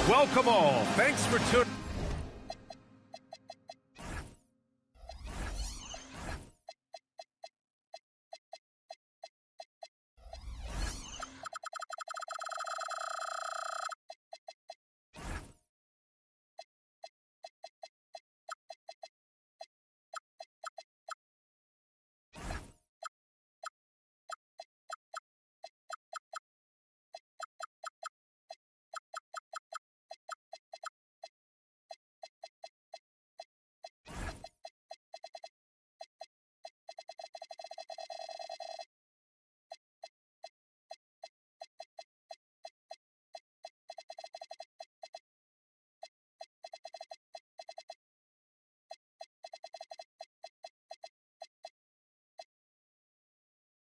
Welcome all. Thanks for tuning.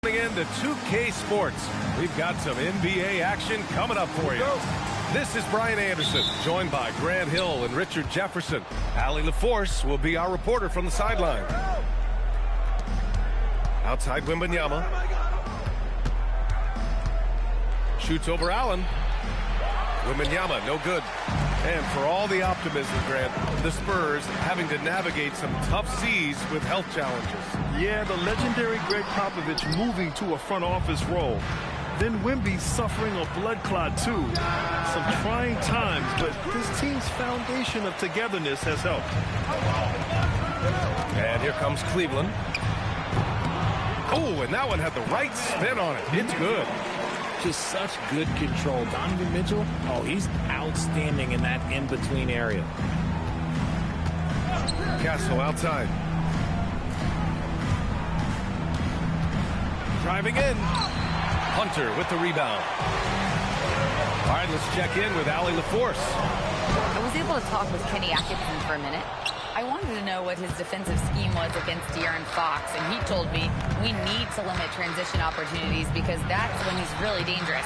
Into 2K Sports. We've got some NBA action coming up for you. This is Brian Anderson, joined by Grant Hill and Richard Jefferson. Allie LaForce will be our reporter from the sideline. Outside Wembanyama. Shoots over Allen. Wembanyama, no good. And for all the optimism, Grant, the Spurs having to navigate some tough seas with health challenges. Yeah, the legendary Greg Popovich moving to a front office role. Then Wemby suffering a blood clot too. Some trying times, but this team's foundation of togetherness has helped. And here comes Cleveland. Oh, and that one had the right spin on it. It's good. Just such good control. Donovan Mitchell, oh, he's outstanding in that in-between area. Castle outside. Driving in. Hunter with the rebound. All right, let's check in with Allie LaForce. I was able to talk with Kenny Atkinson for a minute. I wanted to know what his defensive scheme was against De'Aaron Fox, and he told me we need to limit transition opportunities because that's when he's really dangerous.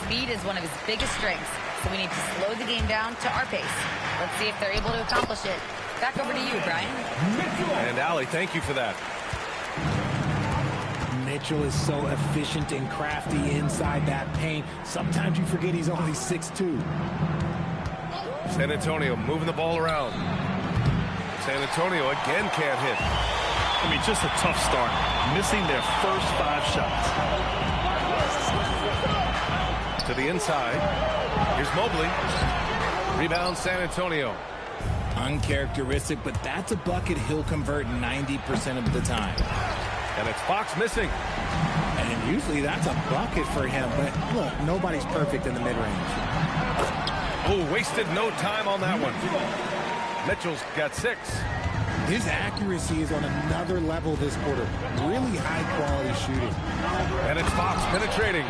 Speed is one of his biggest strengths, so we need to slow the game down to our pace. Let's see if they're able to accomplish it. Back over to you, Brian. And Allie, thank you for that. Mitchell is so efficient and crafty inside that paint. Sometimes you forget he's only 6'2". San Antonio moving the ball around. San Antonio again can't hit. I mean, just a tough start. Missing their first 5 shots. To the inside. Here's Mobley. Rebound San Antonio. Uncharacteristic, but that's a bucket he'll convert 90% of the time. And it's Fox missing. And usually that's a bucket for him, but look, nobody's perfect in the mid-range. Oh, wasted no time on that one. Mitchell's got 6. His accuracy is on another level this quarter. Really high-quality shooting. And it's Fox penetrating.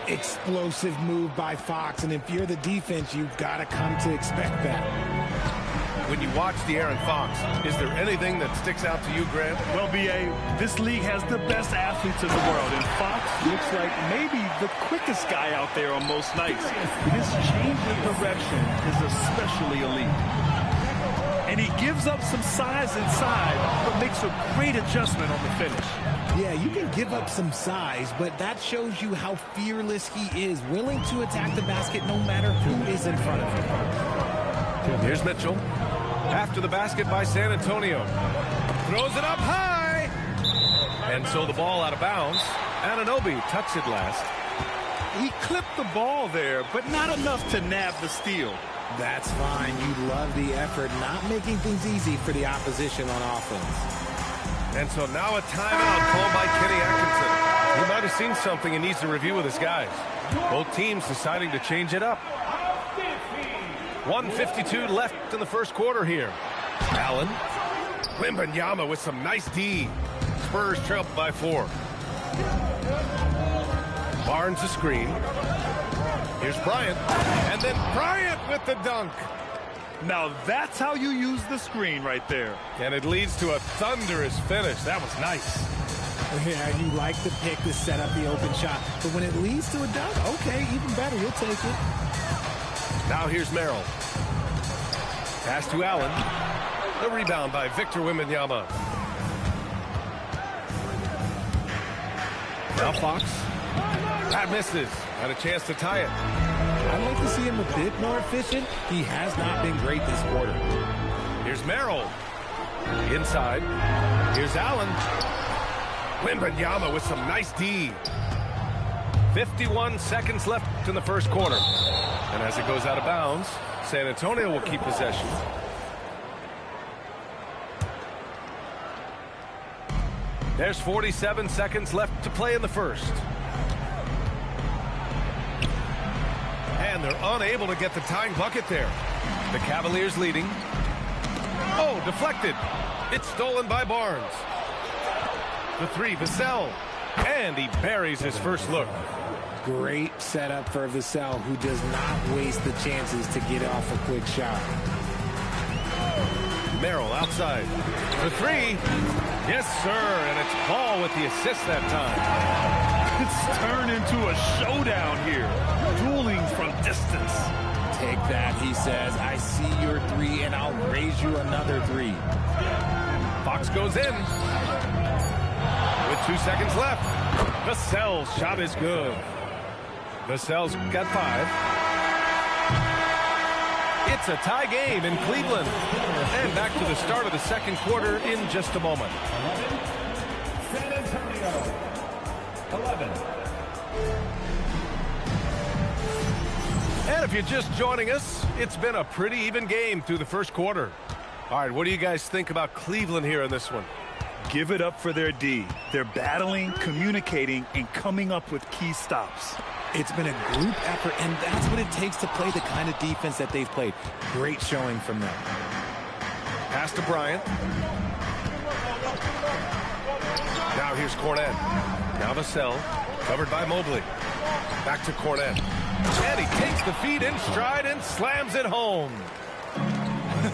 Explosive move by Fox, and if you're the defense, you've got to come to expect that. When you watch De'Aaron Fox, is there anything that sticks out to you, Grant? Well, B.A., this league has the best athletes in the world, and Fox looks like maybe the quickest guy out there on most nights. His change of direction is especially elite. And he gives up some size inside, but makes a great adjustment on the finish. Yeah, you can give up some size, but that shows you how fearless he is, willing to attack the basket no matter who is in front of him. Here's Mitchell. After the basket by San Antonio. Throws it up high. And so the ball out of bounds. Anunoby touched it last. He clipped the ball there, but not enough to nab the steal. That's fine. You love the effort, not making things easy for the opposition on offense. And so now a timeout called by Kenny Atkinson. He might have seen something and needs to review with his guys. Both teams deciding to change it up. 1:52 left in the first quarter here. Allen. Wembanyama with some nice D. Spurs trailed by 4. Barnes a screen. Here's Bryant. And then Bryant with the dunk. Now that's how you use the screen right there. And it leads to a thunderous finish. That was nice. Yeah, you like the pick to set up the open shot. But when it leads to a dunk, okay, even better. You'll take it. Now here's Merrill. Pass to Allen. The rebound by Victor Wembanyama. Now Fox. That misses. Had a chance to tie it. I'd like to see him a bit more efficient. He has not been great this quarter. Here's Merrill. Inside. Here's Allen. Wembanyama with some nice D. 51 seconds left in the first quarter. And as it goes out of bounds, San Antonio will keep possession. There's 47 seconds left to play in the first. And they're unable to get the tying bucket there. The Cavaliers leading. Oh, deflected. It's stolen by Barnes. The three, Vassell. And he buries his first look. Great setup for Vassell, who does not waste the chances to get off a quick shot. Merrill outside. The three. Yes, sir. And it's Ball with the assist that time. It's turned into a showdown here. Dueling from distance. Take that, he says. I see your three, and I'll raise you another three. Fox goes in. With 2 seconds left. Vassell's shot is good. Vassell's got 5. It's a tie game in Cleveland. And back to the start of the second quarter in just a moment. 11. San Antonio. 11. And if you're just joining us, it's been a pretty even game through the first quarter. All right, what do you guys think about Cleveland here in this one? Give it up for their D. They're battling, communicating, and coming up with key stops. It's been a group effort, and that's what it takes to play the kind of defense that they've played. Great showing from them. Pass to Bryant. Now here's Cornet. Now Vassell, covered by Mobley. Back to Cornet. And he takes the feed in stride and slams it home.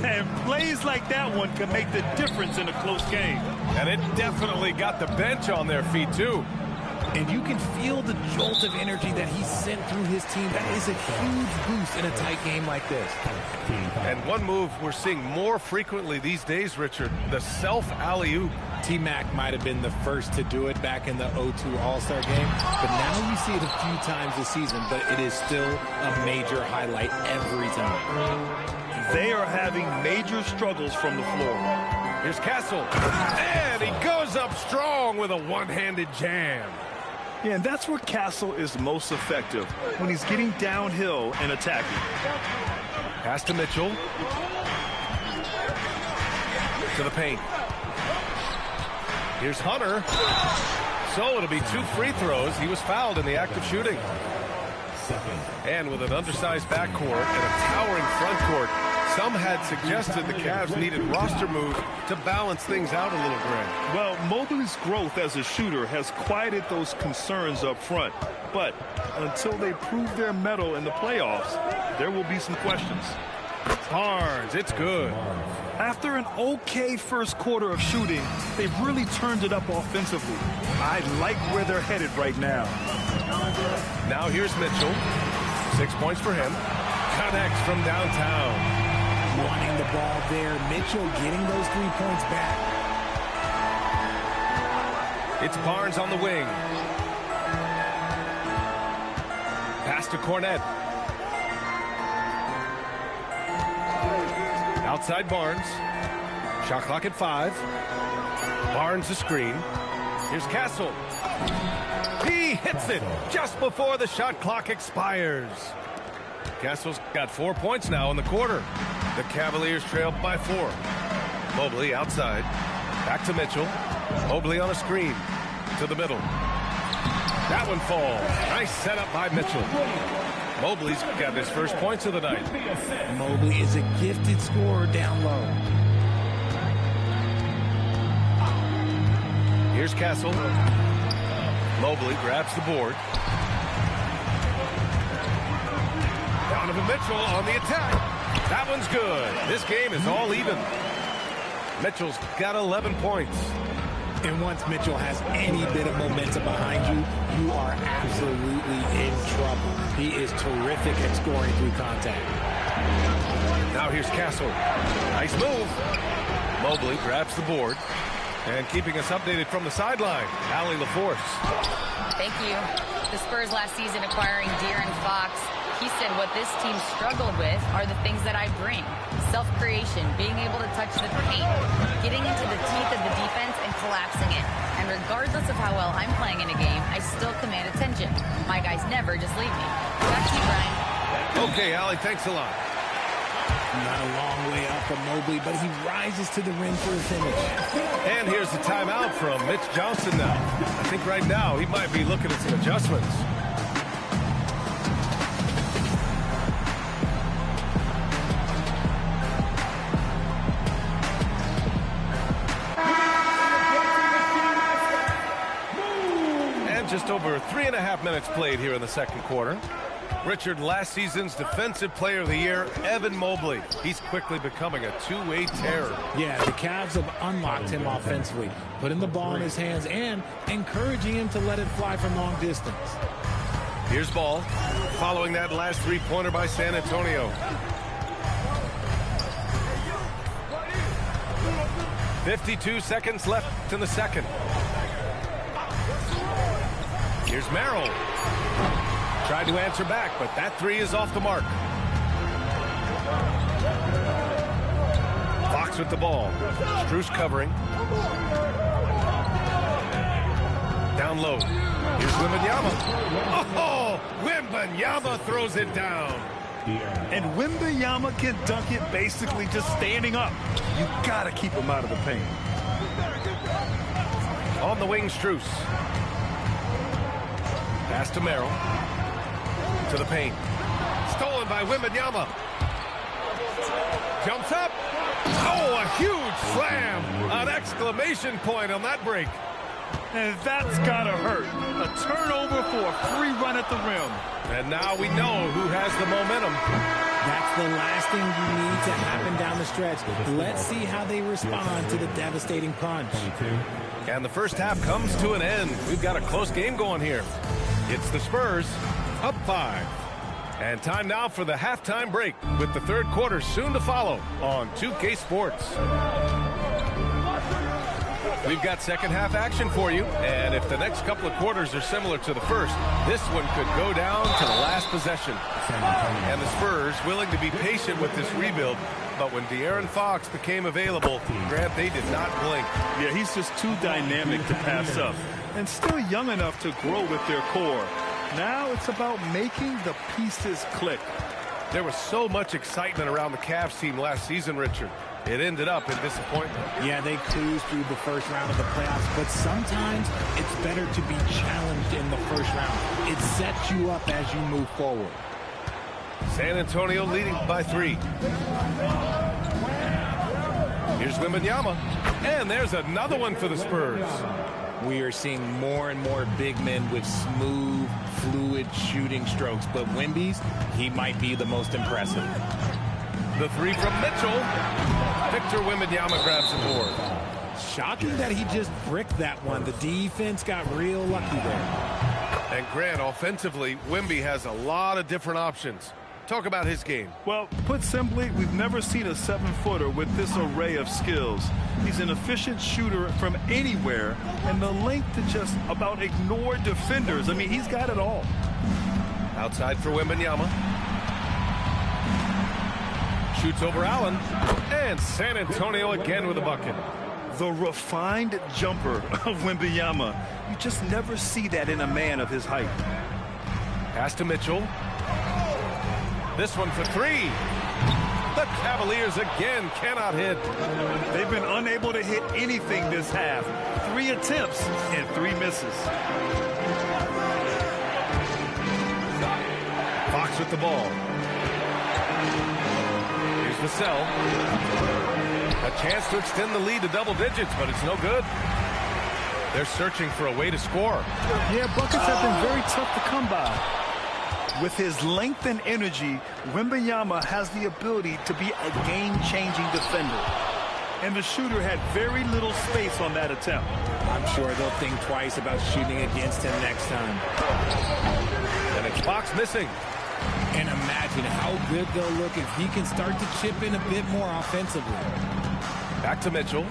And plays like that one can make the difference in a close game. And it definitely got the bench on their feet, too. And you can feel the jolt of energy that he sent through his team. That is a huge boost in a tight game like this. And one move we're seeing more frequently these days, Richard, the self alley-oop. T-Mac might have been the first to do it back in the 0-2 All-Star game, but now you see it a few times this season, but it is still a major highlight every time. They are having major struggles from the floor. Here's Castle. And he goes up strong with a one-handed jam. Yeah, and that's where Castle is most effective, when he's getting downhill and attacking. Pass to Mitchell. To the paint. Here's Hunter. So it'll be 2 free throws. He was fouled in the act of shooting. And with an undersized backcourt and a towering front court, some had suggested the Cavs needed roster moves to balance things out a little, Greg. Well, Mobley's growth as a shooter has quieted those concerns up front. But until they prove their mettle in the playoffs, there will be some questions. Barnes, it's good. After an okay first quarter of shooting, they've really turned it up offensively. I like where they're headed right now. Now here's Mitchell. 6 points for him. Connects from downtown. Wanting the ball there. Mitchell getting those 3 points back. It's Barnes on the wing. Pass to Cornet. Outside Barnes. Shot clock at 5. Barnes the screen. Here's Castle. He hits it just before the shot clock expires. Castle's got 4 points now in the quarter. The Cavaliers trail by 4. Mobley outside. Back to Mitchell. Mobley on a screen. To the middle. That one falls. Nice setup by Mitchell. Mobley's got his first points of the night. Mobley is a gifted scorer down low. Here's Castle. Mobley grabs the board. Donovan Mitchell on the attack. That one's good. This game is all even. Mitchell's got 11 points. And once Mitchell has any bit of momentum behind you, you are absolutely in trouble. He is terrific at scoring through contact. Now here's Castle. Nice move. Mobley grabs the board. And keeping us updated from the sideline, Allie LaForce. Thank you. The Spurs last season acquiring De'Aaron Fox. He said what this team struggled with are the things that I bring. Self-creation, being able to touch the paint, getting into the teeth of the defense and collapsing it. And regardless of how well I'm playing in a game, I still command attention. My guys never just leave me. Back to you, Brian. Okay, Allie, thanks a lot. Not a long way up from Mobley, but he rises to the rim for a finish. And here's the timeout from Mitch Johnson now. I think right now he might be looking at some adjustments. And just over 3.5 minutes played here in the second quarter. Richard, last season's Defensive Player of the Year, Evan Mobley. He's quickly becoming a two-way terror. Yeah, the Cavs have unlocked him offensively, putting the ball in his hands and encouraging him to let it fly from long distance. Here's ball, following that last three-pointer by San Antonio. 52 seconds left in the second. Here's Merrill. Tried to answer back, but that three is off the mark. Fox with the ball. Strus covering. Down low. Here's Wembanyama. Oh, Wembanyama throws it down. And Wembanyama can dunk it basically just standing up. You got to keep him out of the paint. On the wing, Strus. Pass to Merrill. To the paint. Stolen by Wembanyama. Jumps up. Oh, a huge slam. An exclamation point on that break. And that's got to hurt. A turnover for a free run at the rim. And now we know who has the momentum. That's the last thing you need to happen down the stretch. Let's see how they respond to the devastating punch. And the first half comes to an end. We've got a close game going here. It's the Spurs up 5. And time now for the halftime break with the third quarter soon to follow on 2K Sports. We've got second half action for you, and if the next couple of quarters are similar to the first, this one could go down to the last possession. And the Spurs willing to be patient with this rebuild, but when De'Aaron Fox became available, Grant, they did not blink. Yeah, he's just too dynamic to pass up, and still young enough to grow with their core. Now it's about making the pieces click. There was so much excitement around the Cavs team last season, Richard. It ended up in disappointment. Yeah, they cruised through the first round of the playoffs, but sometimes it's better to be challenged in the first round. It sets you up as you move forward. San Antonio leading by 3. Here's Wembanyama. And there's another one for the Spurs. We are seeing more and more big men with smooth, fluid shooting strokes, but Wemby's, he might be the most impressive. The three from Mitchell. Victor Wembanyama grabs the board. Shocking that he just bricked that one. The defense got real lucky there. And Grant, offensively, Wemby has a lot of different options. Talk about his game. Well, put simply, we've never seen a 7-footer with this array of skills. He's an efficient shooter from anywhere, and the length to just about ignore defenders. I mean, he's got it all. Outside for Wembanyama. Shoots over Allen. And San Antonio again with a bucket. The refined jumper of Wembanyama. You just never see that in a man of his height. Pass to Mitchell. This one for 3. The Cavaliers again cannot hit. They've been unable to hit anything this half. 3 attempts and 3 misses. Fox with the ball. Here's Vassell. A chance to extend the lead to double digits, but it's no good. They're searching for a way to score. Yeah, buckets have been very tough to come by. With his length and energy, Wembanyama has the ability to be a game-changing defender. And the shooter had very little space on that attempt. I'm sure they'll think twice about shooting against him next time. And it's Fox missing. And imagine how good they'll look if he can start to chip in a bit more offensively. Back to Mitchell.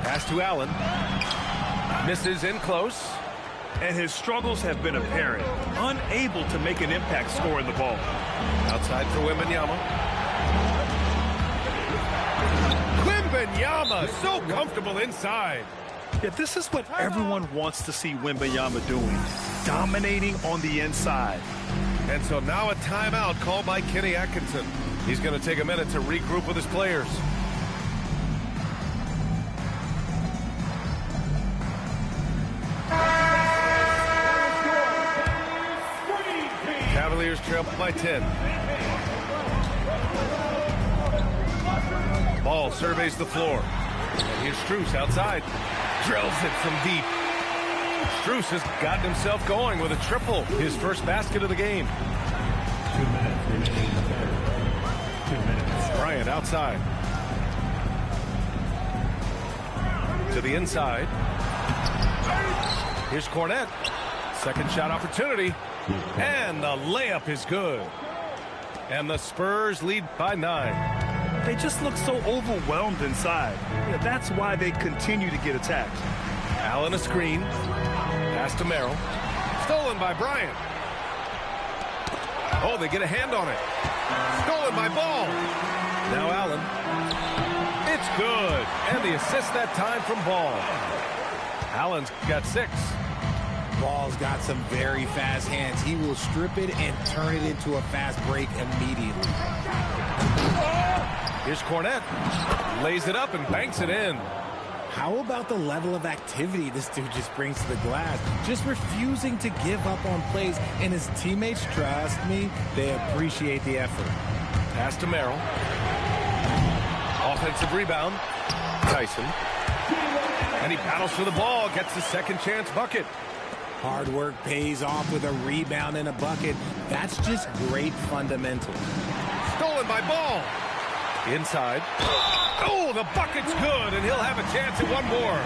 Pass to Allen. Misses in close. And his struggles have been apparent, unable to make an impact scoring the ball. Outside for Wembanyama. Wembanyama, so comfortable inside. Yeah, this is what everyone wants to see Wembanyama doing, dominating on the inside. And so now a timeout called by Kenny Atkinson. He's going to take a minute to regroup with his players. Cavaliers trail by 10. Ball surveys the floor. And here's Strus outside. Drills it from deep. Strus has gotten himself going with a triple. His first basket of the game. 2 minutes remaining in the third. 2 minutes. Bryant outside. To the inside. Here's Cornette. Second shot opportunity. And the layup is good. And the Spurs lead by 9. They just look so overwhelmed inside. Yeah, that's why they continue to get attacked. Allen a screen. Pass to Merrill. Stolen by Bryant. Oh, they get a hand on it. Stolen by Ball. Now Allen. It's good. And the assist that time from Ball. Allen's got 6. Ball's got some very fast hands. He will strip it and turn it into a fast break immediately. Here's Cornette. Lays it up and banks it in. How about the level of activity this dude just brings to the glass? Just refusing to give up on plays. And his teammates, trust me, they appreciate the effort. Pass to Merrill. Offensive rebound. Tyson. And he battles for the ball. Gets the second chance bucket. Hard work pays off with a rebound and a bucket. That's just great fundamentals. Stolen by Ball. Inside. Oh, the bucket's good, and he'll have a chance at one more.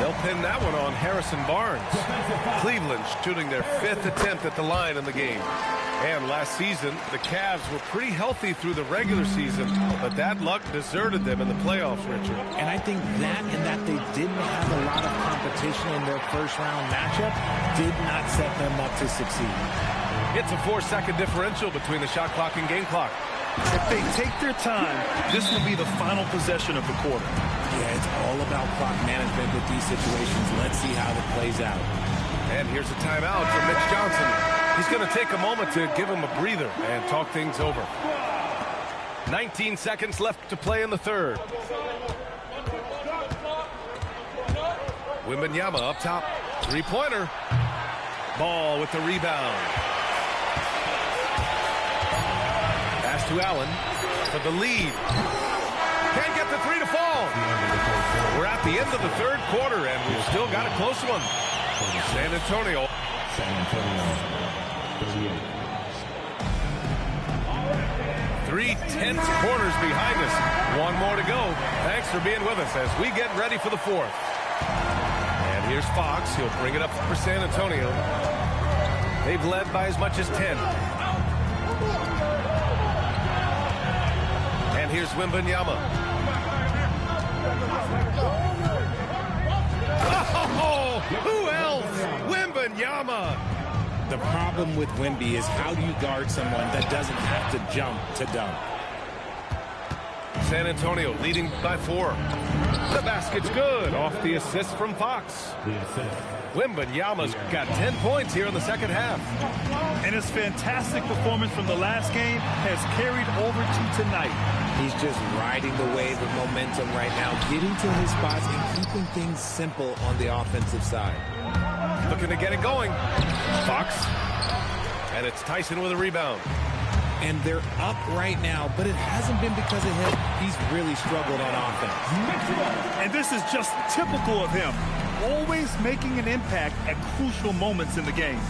They'll pin that one on Harrison Barnes. Cleveland shooting their 5th attempt at the line in the game. And last season, the Cavs were pretty healthy through the regular season, but that luck deserted them in the playoffs, Richard. And I think that and that they didn't have a lot of competition in their first-round matchup did not set them up to succeed. It's a 4-second differential between the shot clock and game clock. If they take their time, this will be the final possession of the quarter. Yeah, it's all about clock management with these situations. Let's see how it plays out. And here's a timeout for Mitch Johnson. He's going to take a moment to give him a breather and talk things over. 19 seconds left to play in the third. Wembanyama up top. Three-pointer. Ball with the rebound. Pass to Allen for the lead. Can't get the three to fall. We're at the end of the third quarter, and we've still got a close one. San Antonio. San Antonio. 3 tense quarters behind us. One more to go. Thanks for being with us as we get ready for the fourth. And here's Fox. He'll bring it up for San Antonio. They've led by as much as 10. And here's Wembanyama. Oh, who else? Wembanyama. The problem with Wemby is how do you guard someone that doesn't have to jump to dunk? San Antonio leading by 4. The basket's good off the assist from Fox. Wembanyama's got 10 points here in the second half. And his fantastic performance from the last game has carried over to tonight. He's just riding the wave of momentum right now, getting to his spots and keeping things simple on the offensive side. Looking to get it going. Fox. And it's Tyson with a rebound. And they're up right now, but it hasn't been because of him. He's really struggled on offense. And this is just typical of him. Always making an impact at crucial moments in the game.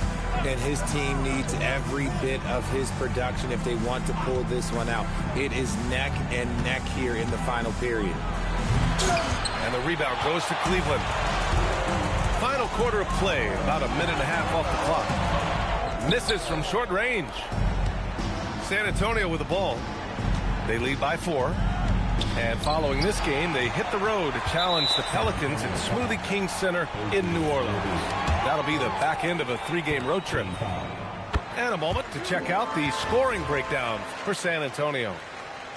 And his team needs every bit of his production if they want to pull this one out. It is neck and neck here in the final period. And the rebound goes to Cleveland. Final quarter of play, about a minute and a half off the clock. Misses from short range. San Antonio with the ball. They lead by 4. And following this game, they hit the road to challenge the Pelicans at Smoothie King Center in New Orleans. That'll be the back end of a 3-game road trip. And a moment to check out the scoring breakdown for San Antonio.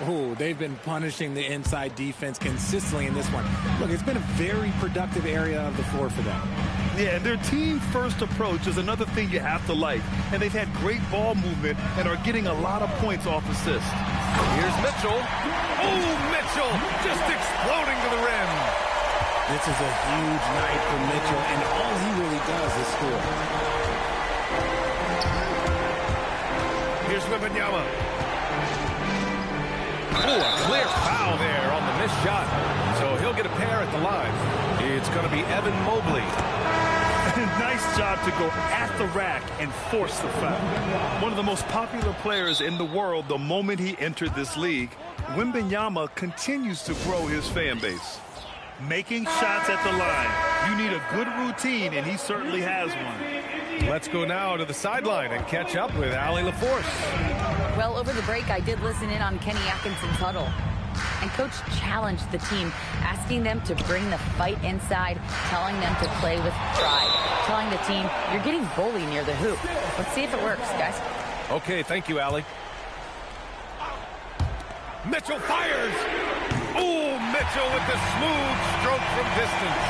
Oh, they've been punishing the inside defense consistently in this one. Look, it's been a very productive area of the floor for them. Yeah, and their team-first approach is another thing you have to like. And they've had great ball movement and are getting a lot of points off assists. Here's Mitchell. Oh, Mitchell just exploding to the rim. This is a huge night for Mitchell, and all he really does is score. Here's Wembanyama. Oh, a clear foul there on the missed shot. So he'll get a pair at the line. It's going to be Evan Mobley. Nice job to go at the rack and force the foul. One of the most popular players in the world the moment he entered this league, Wembanyama continues to grow his fan base. Making shots at the line. You need a good routine, and he certainly has one. Let's go now to the sideline and catch up with Allie LaForce. Well, over the break, I did listen in on Kenny Atkinson's huddle. And Coach challenged the team, asking them to bring the fight inside, telling them to play with pride, telling the team, you're getting bullied near the hoop. Let's see if it works, guys. Okay, thank you, Allie. Mitchell fires. Oh, Mitchell with the smooth stroke from distance.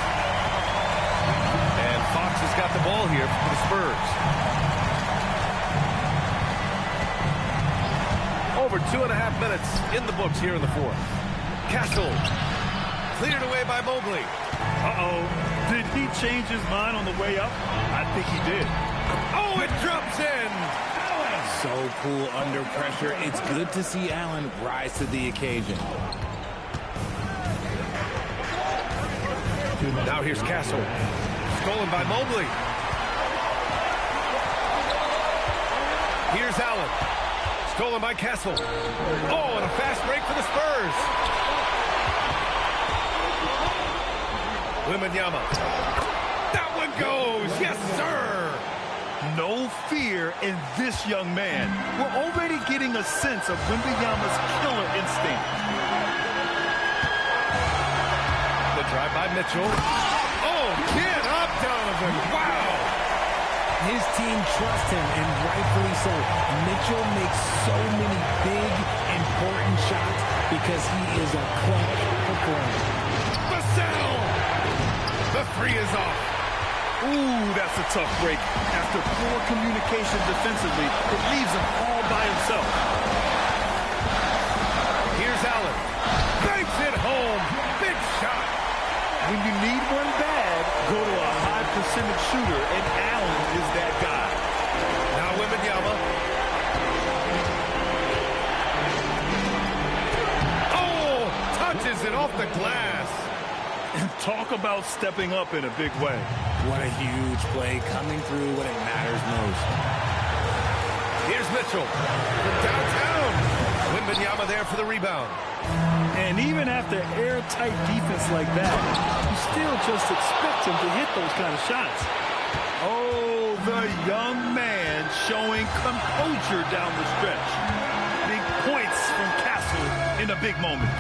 And Fox has got the ball here for the Spurs. Over 2.5 minutes in the books here in the fourth. Castle cleared away by Mobley. Uh-oh. Did he change his mind on the way up? I think he did. Oh, it drops in. So cool under pressure. It's good to see Allen rise to the occasion. Now here's Castle. Stolen by Mobley. Here's Allen. Stolen by Castle. Oh, and a fast break for the Spurs. Wembanyama. That one goes. Yes, sir. No fear in this young man. We're already getting a sense of Wembanyama's killer instinct. The drive by Mitchell. Oh, get up, Donovan. Wow. His team trusts him, and rightfully so. Mitchell makes so many big, important shots because he is a clutch performer. Vassell! The three is off. Ooh, that's a tough break. After poor communication defensively, it leaves him all by himself. Here's Allen. Banks it home. Big shot. When you need one bad, go to a high percentage shooter, and Allen is that guy. Now Wembanyama. Oh, touches it off the glass. Talk about stepping up in a big way. What a huge play coming through when it matters most. Here's Mitchell from downtown. Wembanyama there for the rebound. And even after airtight defense like that, you still just expect him to hit those kind of shots. Oh, the young man showing composure down the stretch. Big points from Castle in a big moment.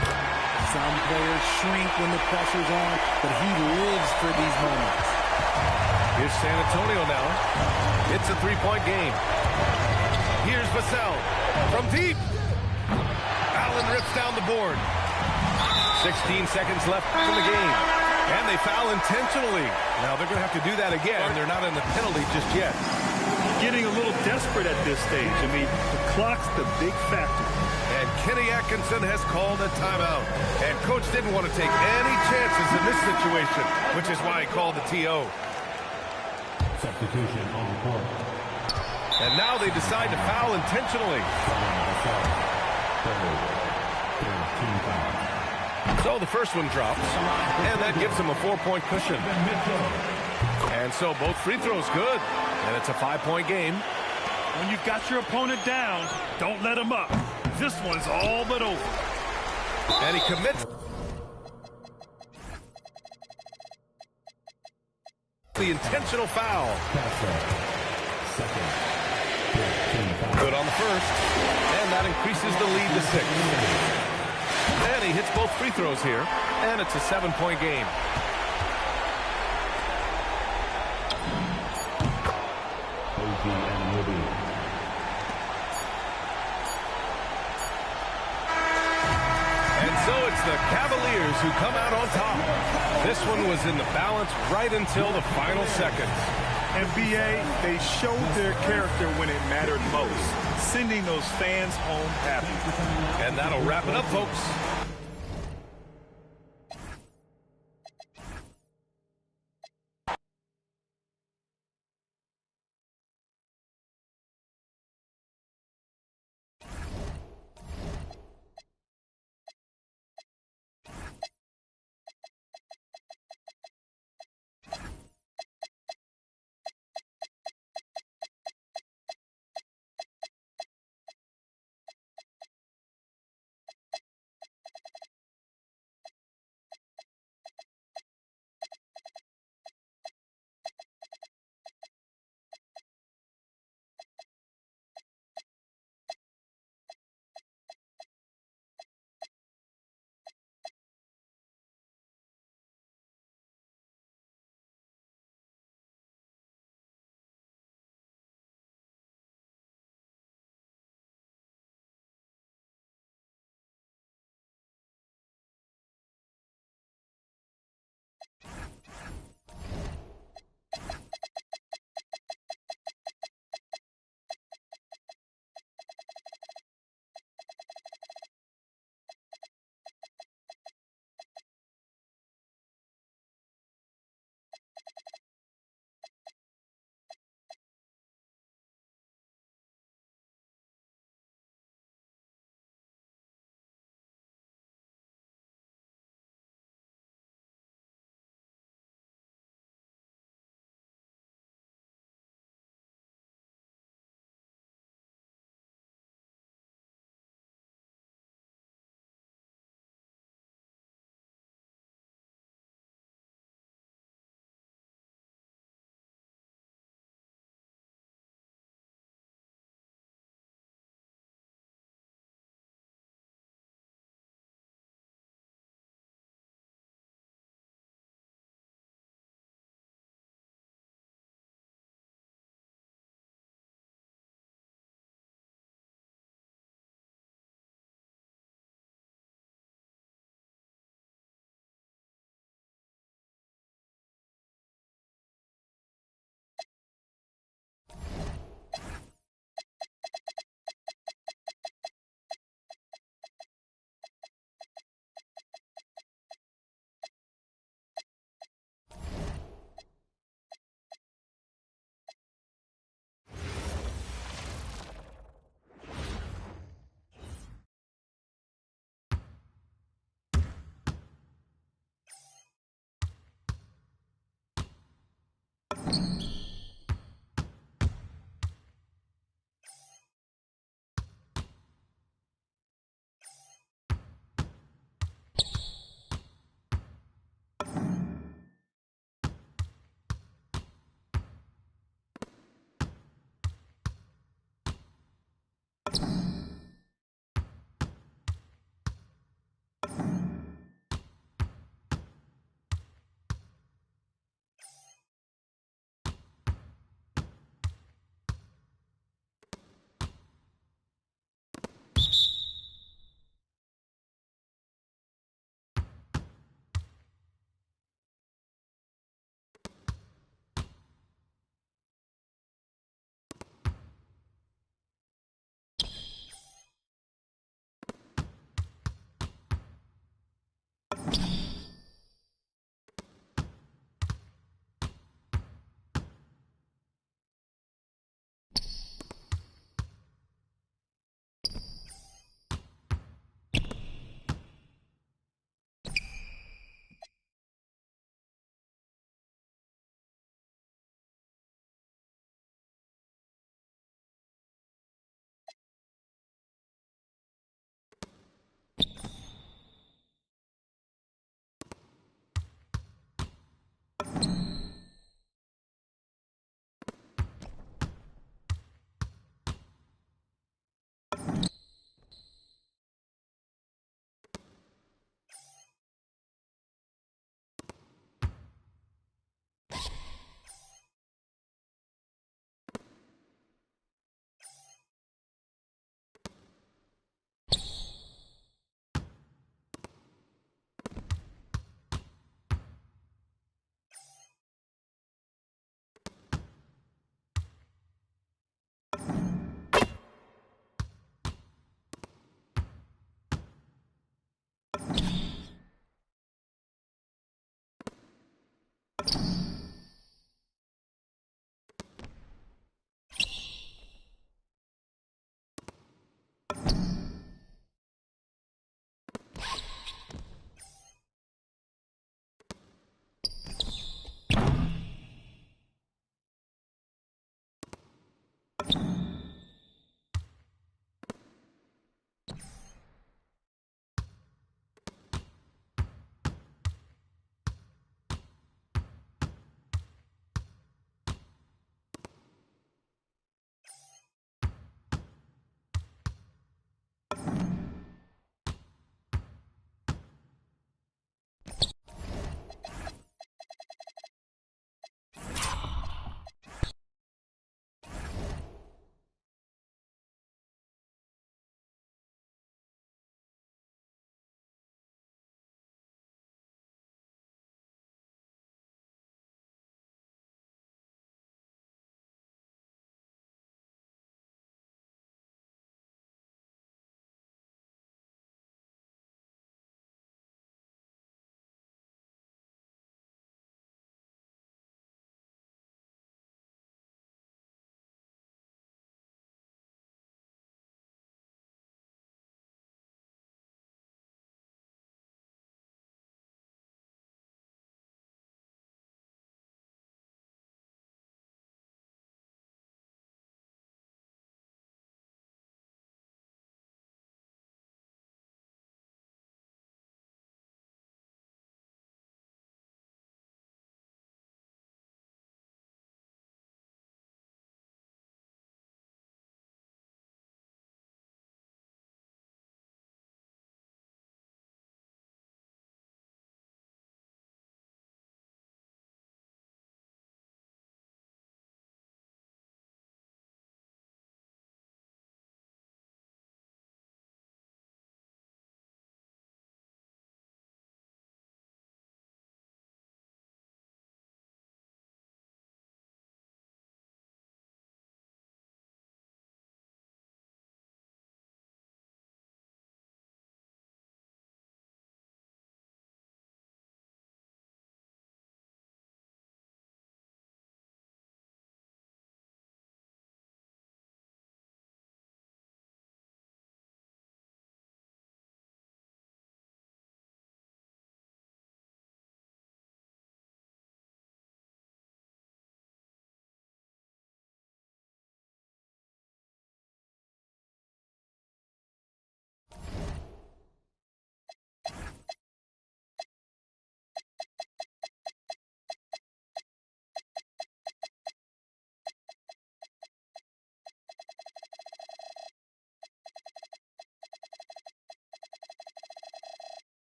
Some players shrink when the pressure's on, but he lives for these moments. Here's San Antonio now. It's a three-point game. Here's Vassell from deep. Allen rips down the board. 16 seconds left in the game. And they foul intentionally. Now they're going to have to do that again. They're not in the penalty just yet. Getting a little desperate at this stage. I mean, the clock's the big factor. And Kenny Atkinson has called a timeout. And Coach didn't want to take any chances in this situation, which is why he called the TO. Substitution on the court. And now they decide to foul intentionally. So the first one drops, and that gives them a 4-point cushion. And so both free throws good, and it's a 5-point game. When you've got your opponent down, don't let him up. This one's all but over. And he commits the intentional foul. Good on the first, and that increases the lead to 6. And he hits both free throws here, and it's a 7-point game. OG and Ruby. And so it's the Cavaliers who come out on top. This one was in the balance right until the final seconds. NBA, they showed their character when it mattered most, sending those fans home happy. And that'll wrap it up, folks.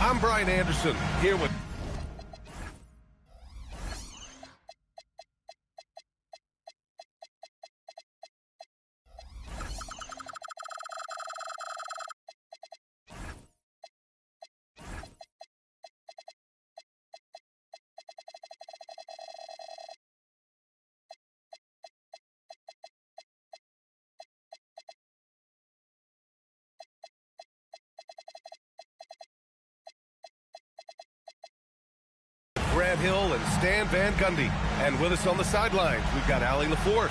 I'm Brian Anderson, here with... Grant Hill and Stan Van Gundy. And with us on the sidelines, we've got Allie LaForce.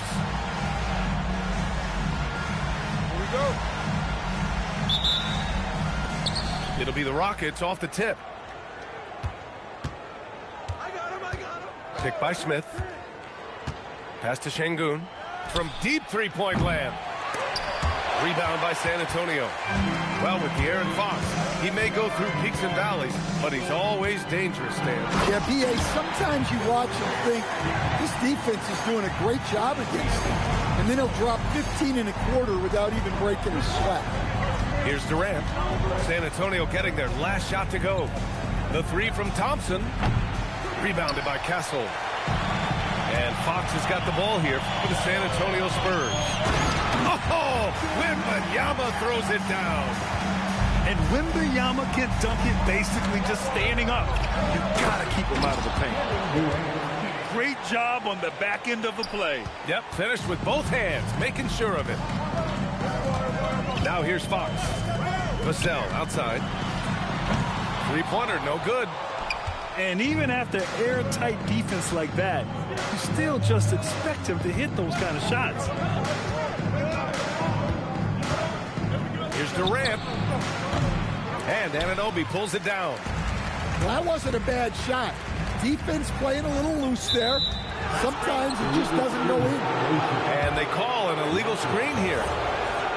Here we go. It'll be the Rockets off the tip. I got him. Picked by Smith. Pass to Şengün. From deep three-point land. Rebound by San Antonio. Well, with De'Aaron Fox, he may go through peaks and valleys, but he's always dangerous, Stan. Yeah, B.A., sometimes you watch and think, this defense is doing a great job against him. And then he'll drop 15 and a quarter without even breaking a sweat. Here's Durant. San Antonio getting their last shot to go. The three from Thompson. Rebounded by Castle. And Fox has got the ball here for the San Antonio Spurs. Oh, Wembanyama throws it down. And Wembanyama can dunk it basically just standing up. You got to keep him out of the paint. Great job on the back end of the play. Yep, finished with both hands, making sure of it. Now here's Fox. Vassell outside. Three-pointer, no good. And even after airtight defense like that, you still just expect him to hit those kind of shots. Here's Durant. And Anunoby pulls it down. Well, that wasn't a bad shot. Defense playing a little loose there. Sometimes it just doesn't go in. And they call an illegal screen here.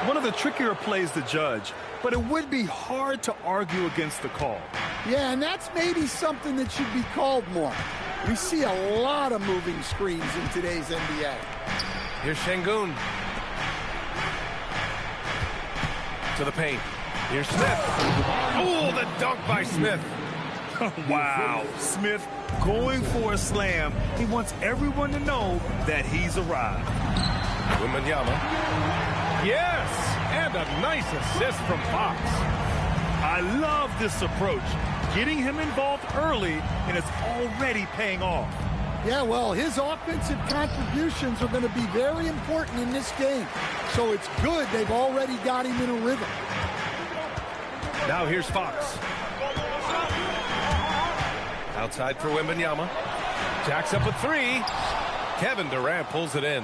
One of the trickier plays to judge, but it would be hard to argue against the call. Yeah, and that's maybe something that should be called more. We see a lot of moving screens in today's NBA. Here's Şengün. To the paint. Here's Smith. Oh, the dunk by Smith. Wow. Smith going for a slam. He wants everyone to know that he's arrived. Wembanyama. Yes! And a nice assist from Fox. I love this approach. Getting him involved early, and it's already paying off. Yeah, well, his offensive contributions are going to be very important in this game. So it's good they've already got him in a rhythm. Now here's Fox. Outside for Wembanyama. Jacks up a three. Kevin Durant pulls it in.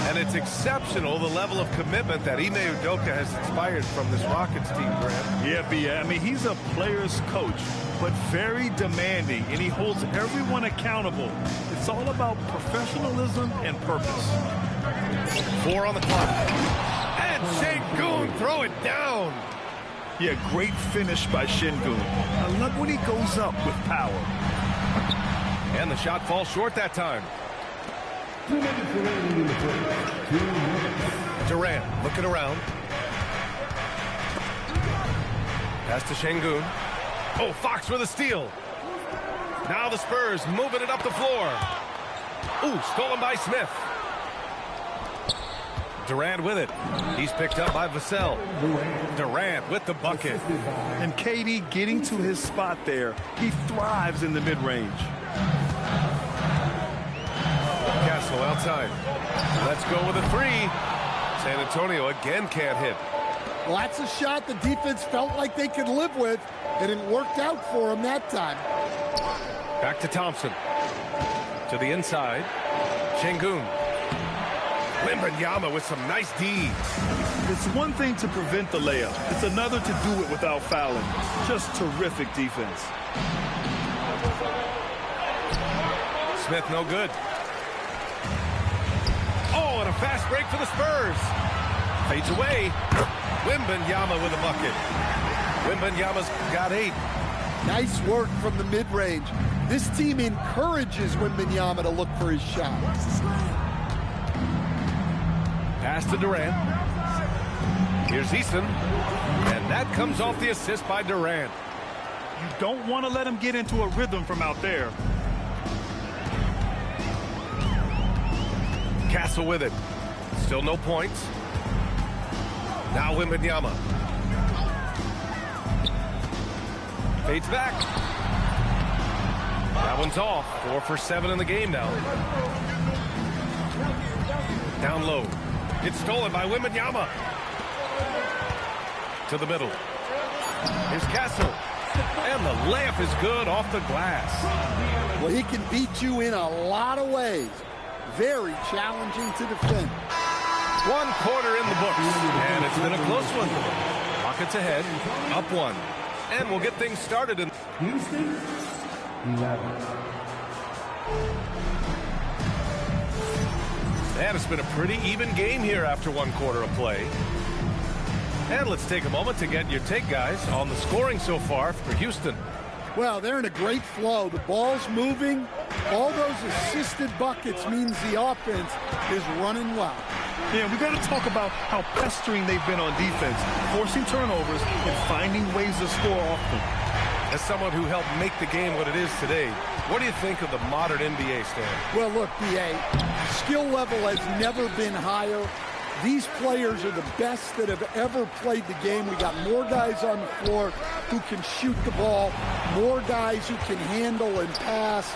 And it's exceptional, the level of commitment that Ime Udoka has inspired from this Rockets team, Grant. Yeah, B.A. I mean, he's a player's coach, but very demanding, and he holds everyone accountable. It's all about professionalism and purpose. 4 on the clock. And Şengün throw it down. Yeah, great finish by Şengün. I love when he goes up with power. And the shot falls short that time. Durant looking around. Pass to Şengün. Oh, Fox with a steal. Now the Spurs moving it up the floor. Ooh, stolen by Smith. Durant with it. He's picked up by Vassell. Durant with the bucket. And KD getting to his spot there. He thrives in the mid-range. Castle outside. Let's go with a three. San Antonio again can't hit. Well, that's a shot the defense felt like they could live with, and it worked out for them that time. Back to Thompson. To the inside. Şengün. Wembanyama with some nice D. It's one thing to prevent the layup. It's another to do it without fouling. Just terrific defense. Smith no good. Oh, and a fast break for the Spurs. Fades away. Wembanyama with a bucket. Wembanyama's got 8. Nice work from the mid-range. This team encourages Wembanyama to look for his shot. Pass to Durant. Here's Easton. And that comes off the assist by Durant. You don't want to let him get into a rhythm from out there. Castle with it. Still no points. Now Wembanyama. Fades back. That one's off. 4 for 7 in the game now. Down low. It's stolen by Wembanyama. To the middle. Here's Castle. And the layup is good off the glass. Well, he can beat you in a lot of ways. Very challenging to defend. 1 quarter in the books. And it's been a close one. Rockets ahead. Up 1. And we'll get things started in Houston, 11. And it's been a pretty even game here after 1 quarter of play. And let's take a moment to get your take, guys, on the scoring so far for Houston. Well, they're in a great flow. The ball's moving. All those assisted buckets means the offense is running well. Yeah, we got to talk about how pestering they've been on defense, forcing turnovers and finding ways to score often. As someone who helped make the game what it is today, what do you think of the modern NBA, Stan? Well, look, B.A., skill level has never been higher. These players are the best that have ever played the game. We got more guys on the floor who can shoot the ball, more guys who can handle and pass.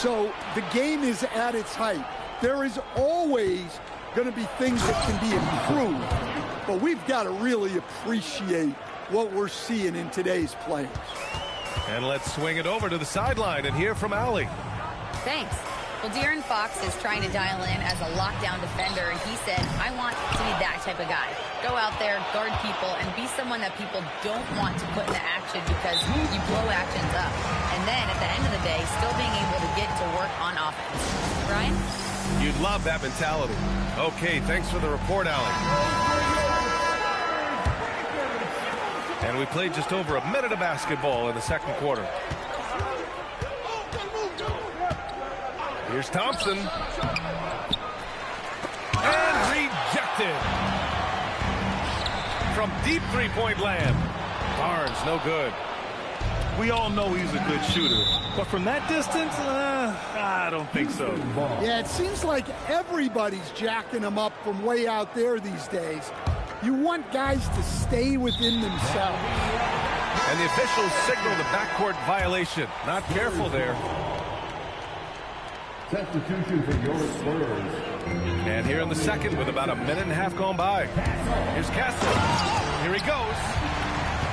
So the game is at its height. There is always going to be things that can be improved, but we've got to really appreciate what we're seeing in today's players. And let's swing it over to the sideline and hear from Allie. Thanks. Well, De'Aaron Fox is trying to dial in as a lockdown defender, and he said, I want to be that type of guy. Go out there, guard people, and be someone that people don't want to put into action because you blow actions up. And then, at the end of the day, still being able to get to work on offense. Brian? You'd love that mentality. Okay, thanks for the report, Allie. And we played just over a minute of basketball in the second quarter. Here's Thompson. And rejected. from deep three-point land. Barnes, no good. We all know he's a good shooter, but from that distance, I don't think so. Yeah, it seems like everybody's jacking him up from way out there these days. You want guys to stay within themselves. And the officials signal the backcourt violation. Not careful there. Substitution for your Spurs. And here in the second with about a minute and a half gone by. Here's Castle. Here he goes.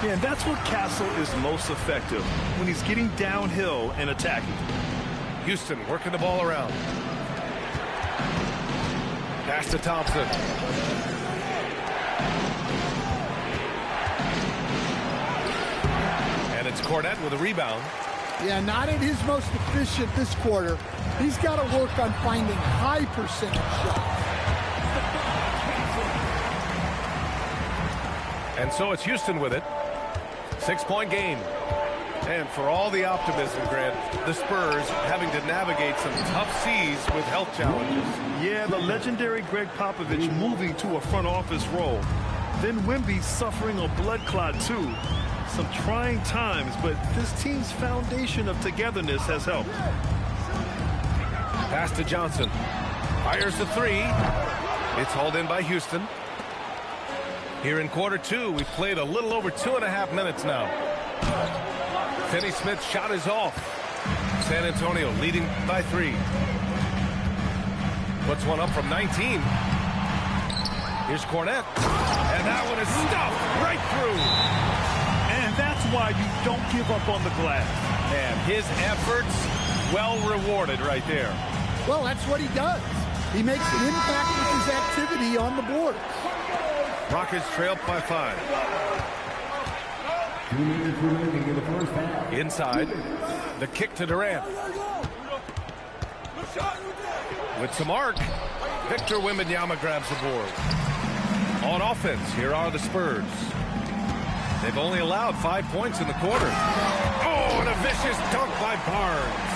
Yeah, and that's where Castle is most effective, when he's getting downhill and attacking. Houston working the ball around. Pass to Thompson. And it's Cornette with a rebound. Yeah, not at his most efficient this quarter. He's got to work on finding high percentage shots. And so it's Houston with it. 6-point game. And for all the optimism, Grant, the Spurs having to navigate some tough seas with health challenges. Yeah, the legendary Greg Popovich moving to a front office role. Then Wemby suffering a blood clot too. Some trying times, but this team's foundation of togetherness has helped. Pass to Johnson. Fires the three. It's hauled in by Houston. Here in quarter two, we've played a little over 2.5 minutes now. Finney-Smith's shot is off. San Antonio leading by 3. Puts one up from 19. Here's Cornette. And that one is stuffed right through. And that's why you don't give up on the glass. And his efforts well rewarded right there. Well, that's what he does. He makes an impact with his activity on the board. Rockets trail by 5. 2 minutes remaining in the first half. Inside. The kick to Durant. With some arc, Victor Wembanyama grabs the board. On offense, here are the Spurs. They've only allowed 5 points in the quarter. Oh, and a vicious dunk by Barnes.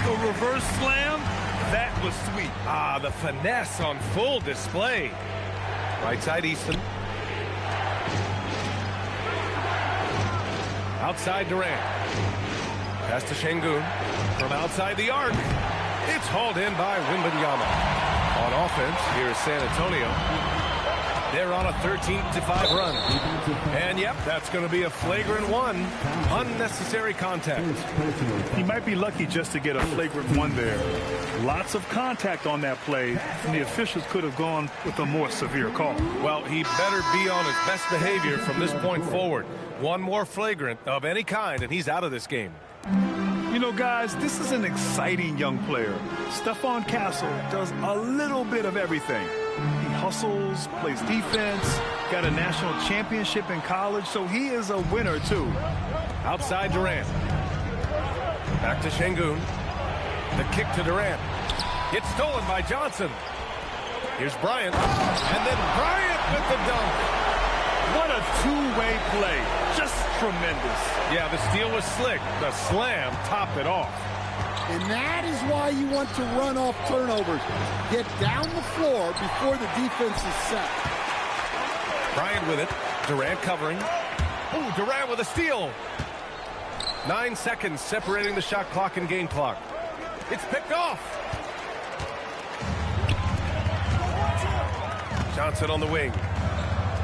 The reverse slam, that was sweet. Ah, the finesse on full display. Right side Easton. Outside Durant. Pass to Şengün. From outside the arc. It's hauled in by Wembanyama. On offense, here's San Antonio. They're on a 13-5 run. And, yep, that's going to be a flagrant 1. Unnecessary contact. He might be lucky just to get a flagrant 1 there. Lots of contact on that play, and the officials could have gone with a more severe call. Well, he better be on his best behavior from this point forward. One more flagrant of any kind, and he's out of this game. You know, guys, this is an exciting young player. Stephon Castle does a little bit of everything. He hustles, plays defense, got a national championship in college, so he is a winner, too. Outside Durant. Back to Şengün. The kick to Durant. It's stolen by Johnson. Here's Bryant. And then Bryant with the dunk. What a two-way play. Just tremendous. Yeah, the steal was slick. The slam topped it off. And that is why you want to run off turnovers. Get down the floor before the defense is set. Bryant with it. Durant covering. Oh, Durant with a steal. 9 seconds separating the shot clock and game clock. It's picked off. Johnson on the wing.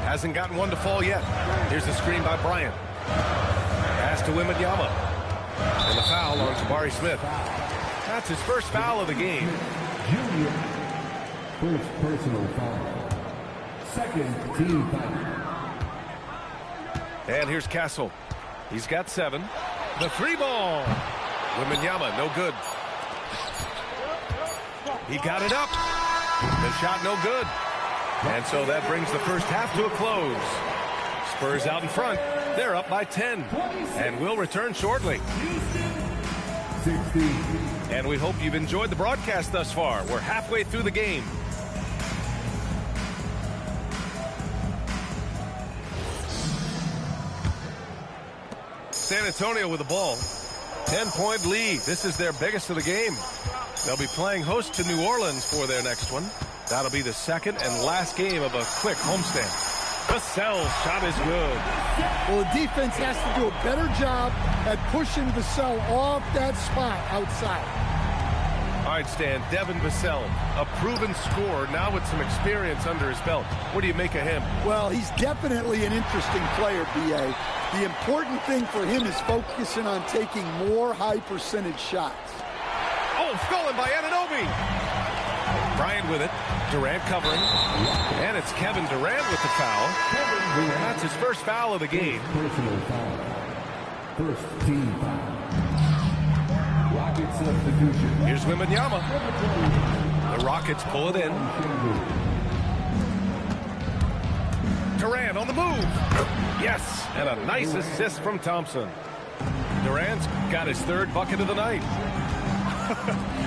Hasn't gotten one to fall yet. Here's the screen by Bryant. Pass to Wembanyama. And the foul on Jabari Smith. That's his first foul of the game. Junior. First personal foul. Second team foul. And here's Castle. He's got 7. The 3-ball. Wembanyama, no good. He got it up. The shot no good. And so that brings the first half to a close. Spurs out in front. They're up by 10. And we'll return shortly. 16. And we hope you've enjoyed the broadcast thus far. We're halfway through the game. San Antonio with the ball. 10-point lead. This is their biggest of the game. They'll be playing host to New Orleans for their next one. That'll be the second and last game of a quick homestand. Vassell's shot is good. Well, the defense has to do a better job at pushing Vassell off that spot outside. All right, Stan, Devin Vassell, a proven scorer, now with some experience under his belt. What do you make of him? Well, he's definitely an interesting player, B.A. The important thing for him is focusing on taking more high-percentage shots. Oh, stolen by Anunoby. Bryant with it. Durant covering. And it's Kevin Durant with the foul. And that's his first foul of the game. Personal foul. First team foul. Rockets substitution. Here's Wembanyama. The Rockets pull it in. Durant on the move. Yes, and a nice assist from Thompson. Durant's got his third bucket of the night.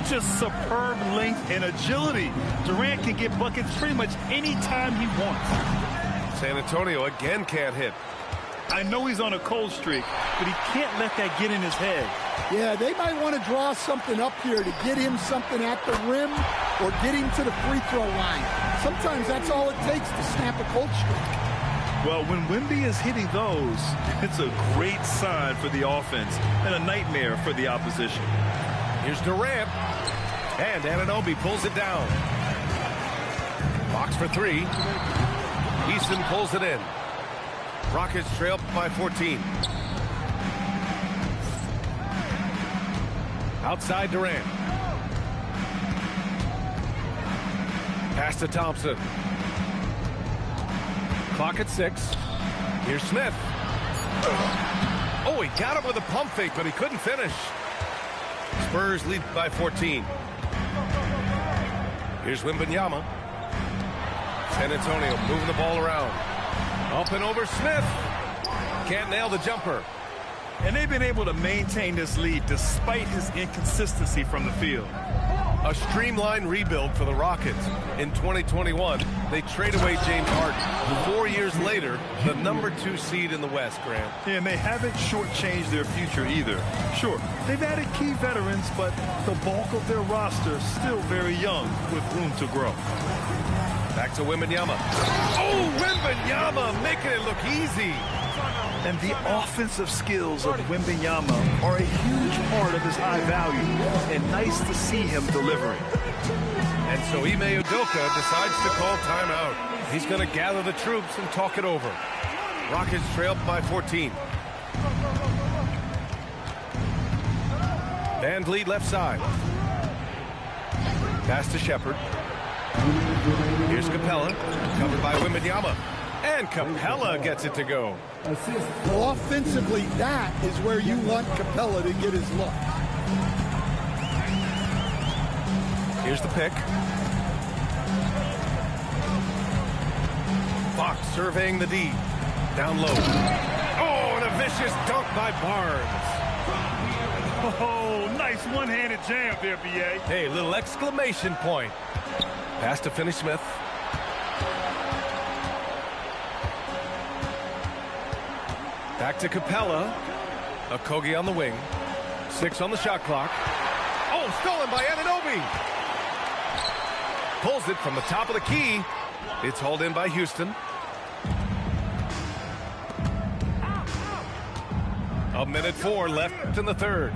Just superb length and agility. Durant can get buckets pretty much any time he wants. San Antonio again can't hit. I know he's on a cold streak, but he can't let that get in his head. Yeah, they might want to draw something up here to get him something at the rim or get him to the free throw line. Sometimes that's all it takes to snap a cold streak. Well, when Wemby is hitting those, it's a great sign for the offense and a nightmare for the opposition. Here's Durant. And Anunoby pulls it down. Box for three. Easton pulls it in. Rockets trail by 14. Outside Durant. Pass to Thompson. Clock at 6. Here's Smith. Oh, he got him with a pump fake, but he couldn't finish. Spurs lead by 14. Here's Wembanyama. San Antonio moving the ball around. Up and over Smith. Can't nail the jumper. And they've been able to maintain this lead despite his inconsistency from the field. A streamlined rebuild for the Rockets. In 2021, they trade away James Harden. 4 years later, the #2 seed in the West, Graham. And they haven't shortchanged their future either. Sure, they've added key veterans, but the bulk of their roster is still very young with room to grow. Back to Wembanyama. Oh, Wembanyama making it look easy. And the offensive skills of Wembanyama are a huge part of his high value, and nice to see him delivering. And so Ime Udoka decides to call timeout. He's going to gather the troops and talk it over. Rockets trail by 14. Van Vliet left side. Pass to Shepherd. Here's Capella, covered by Wembanyama. And Capella gets it to go. Well, offensively, that is where you want Capella to get his look. Here's the pick. Fox surveying the D. Down low. Oh, and a vicious dunk by Barnes. Oh, nice one-handed jam there, B.A. Hey, little exclamation point. Pass to Finney Smith. Back to Capella. Okogie on the wing. 6 on the shot clock. Oh, stolen by Anunoby. Pulls it from the top of the key. It's hauled in by Houston. A minute 4 left in the third.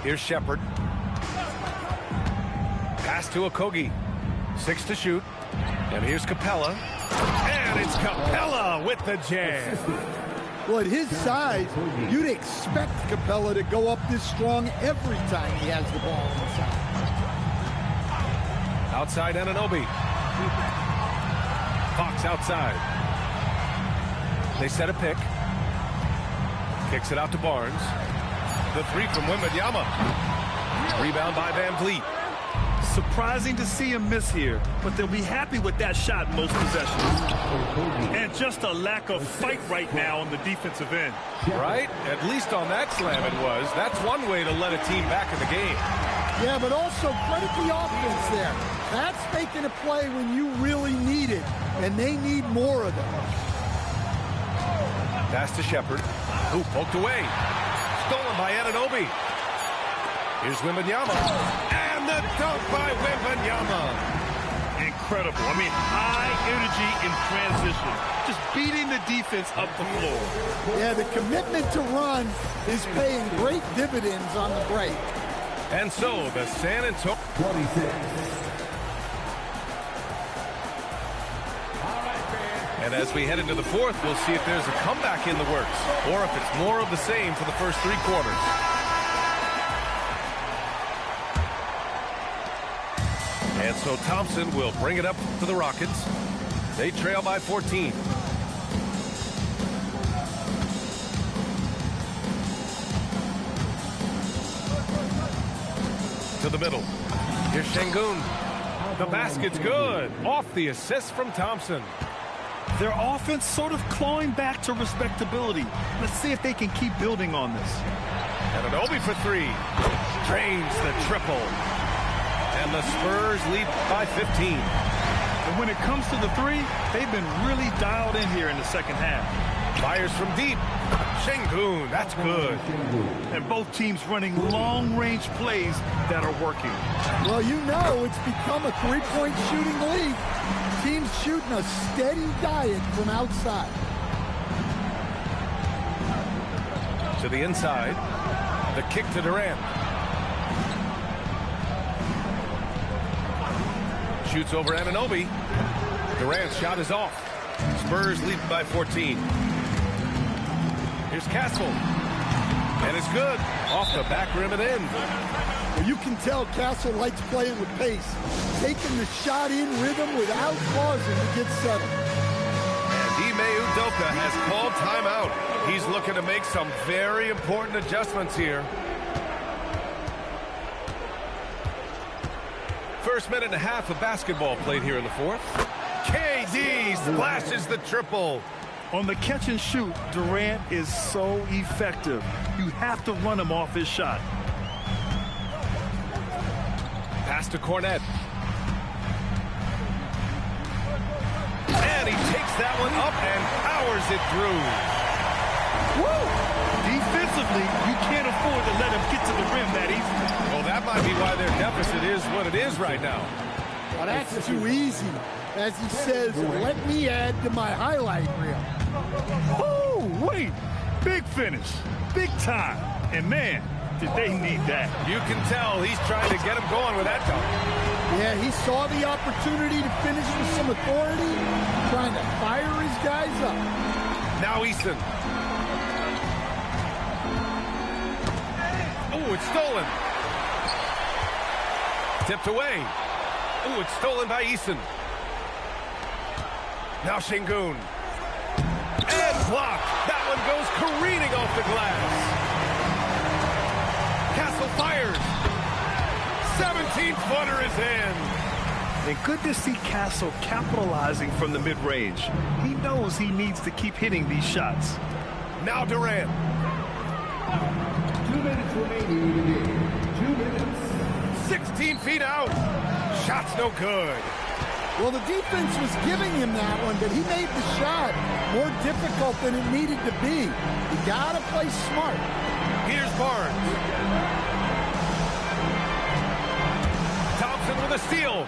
Here's Shepherd. Pass to Okogie. 6 to shoot. And here's Capella. And it's Capella with the jam. Well, at his size, you'd expect Capella to go up this strong every time he has the ball inside. Outside Anunoby. Fox outside. They set a pick. Kicks it out to Barnes. The three from Wembanyama. Rebound by Van Vliet. Surprising to see him miss here, but they'll be happy with that shot most possessions. And just a lack of fight right now on the defensive end. Right? At least on that slam it was. That's one way to let a team back in the game. Yeah, but also credit the offense there. That's making a play when you really need it, and they need more of them. Pass to Shepherd, who poked away. Stolen by Anunoby. Here's Wembanyama. And the dunk by Wembanyama. incredible. I mean, high energy in transition. Just beating the defense up the floor. Yeah, the commitment to run is paying great dividends on the break. And so the San Antonio 26. And as we head into the fourth, we'll see if there's a comeback in the works or if it's more of the same for the first three quarters. And so Thompson will bring it up to the Rockets. They trail by 14. To the middle. Here's Şengün. The basket's good. Off the assist from Thompson. Their offense sort of clawing back to respectability. Let's see if they can keep building on this. And Anunoby for three. Drains the triple. And the Spurs lead by 15. And when it comes to the three, they've been really dialed in here in the second half. Fires from deep. Şengün, that's good. And both teams running long-range plays that are working. Well, you know it's become a three-point shooting league. Teams shooting a steady diet from outside. To the inside. The kick to Durant. Shoots over Anunoby. Durant's shot is off. Spurs lead by 14. Here's Castle. And it's good. Off the back rim and in. Well, you can tell Castle likes playing with pace. Taking the shot in rhythm without pausing to get settled. And Ime Udoka has called timeout. He's looking to make some very important adjustments here. First minute and a half of basketball played here in the fourth. KD splashes the triple. On the catch and shoot, Durant is so effective. You have to run him off his shot. Pass to Cornet. And he takes that one up and powers it through. Woo! Defensively, you can't afford to let him get to the rim that easily. Well, that might be why their deficit is what it is right now. Well, that's too easy. As he says, let me add to my highlight reel. Oh, wait. Big finish. Big time. And, man, did they need that. You can tell he's trying to get him going with that dunk. Yeah, he saw the opportunity to finish with some authority, trying to fire his guys up. Now Easton. Oh, it's stolen. Tipped away. Oh, it's stolen by Easton. Now Şengün. And blocked. That one goes careening off the glass. Castle fires. 17-footer is in. And good to see Castle capitalizing from the mid-range. He knows he needs to keep hitting these shots. Now Durant. 2 minutes remaining in the game. 2 minutes. 16 feet out. Shot's no good. Well, the defense was giving him that one, but he made the shot more difficult than it needed to be. You got to play smart. Here's Barnes. Thompson with a steal.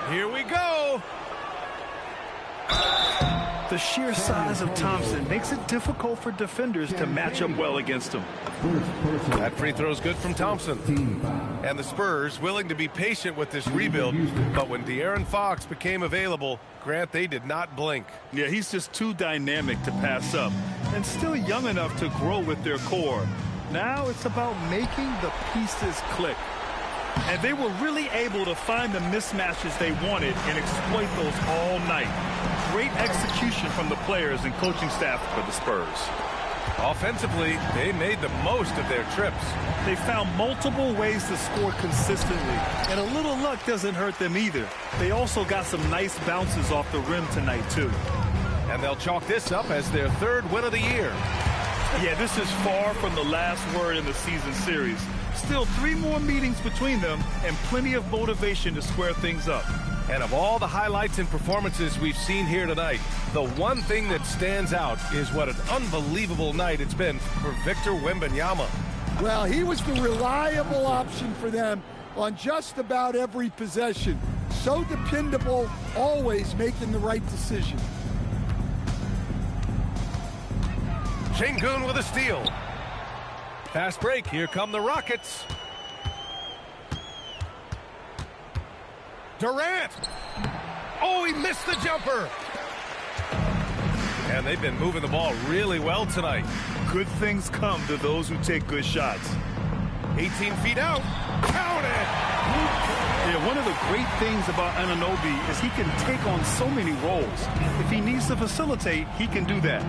Here we go. The sheer size of Thompson makes it difficult for defenders to match up well against him. That free throw's good from Thompson. And the Spurs willing to be patient with this rebuild, but when De'Aaron Fox became available, Grant, they did not blink. Yeah, he's just too dynamic to pass up and still young enough to grow with their core. Now it's about making the pieces click. And they were really able to find the mismatches they wanted and exploit those all night. Great execution from the players and coaching staff for the Spurs. Offensively, they made the most of their trips. They found multiple ways to score consistently, and a little luck doesn't hurt them either. They also got some nice bounces off the rim tonight, too. And they'll chalk this up as their third win of the year. Yeah, this is far from the last word in the season series. Still 3 more meetings between them and plenty of motivation to square things up. And of all the highlights and performances we've seen here tonight, the one thing that stands out is what an unbelievable night it's been for Victor Wembanyama. Well, he was the reliable option for them on just about every possession. So dependable, always making the right decision. Şengün with a steal. Fast break. Here come the Rockets. Durant. Oh, he missed the jumper. And they've been moving the ball really well tonight. Good things come to those who take good shots. 18 feet out. Count it. Yeah, one of the great things about Anunoby is he can take on so many roles. If he needs to facilitate, he can do that.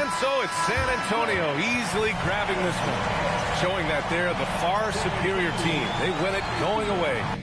And so it's San Antonio easily grabbing this one, showing that they're the far superior team. They win it going away.